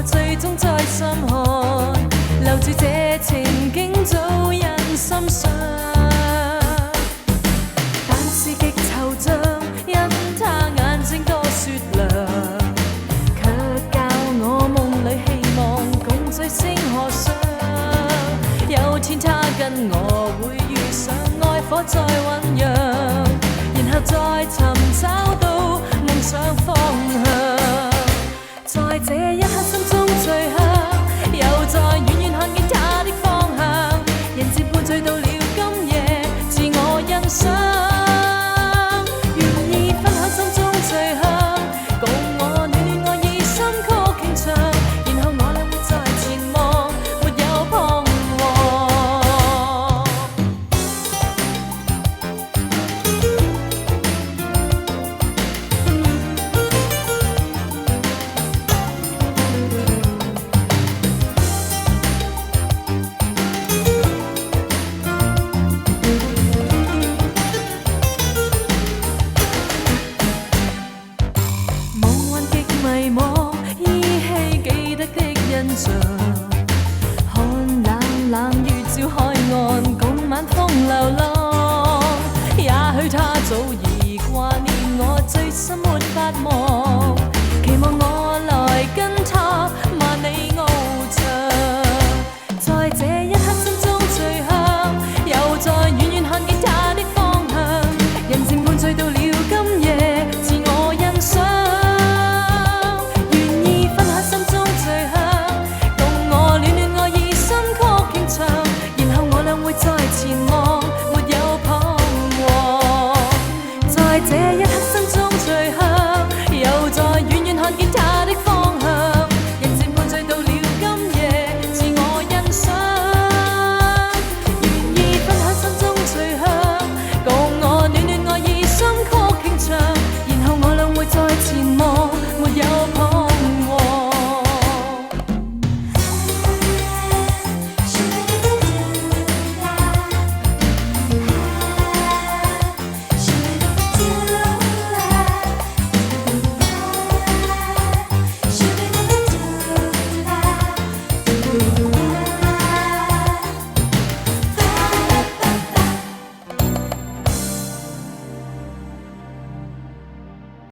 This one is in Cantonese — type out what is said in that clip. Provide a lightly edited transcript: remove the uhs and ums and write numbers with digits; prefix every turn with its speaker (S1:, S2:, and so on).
S1: 最終在心看，留住這情景早印心上。但是極惆悵，因他眼睛多雪亮，卻教我夢裏希望共醉星河上。有天他跟我會遇上，愛火再醖釀，然後再尋找到夢想方向。在這一刻心中最香，又在遠遠看見他的方向，人漸伴醉到了今夜，自我欣賞。願意分享心中最香，共我暖暖愛意心曲傾唱，然後我倆會在前望，沒有彷徨。迷惘，依稀記得的印象，看冷冷月照海岸，共晚風流浪。也許他早已掛念我，最深沒法忘。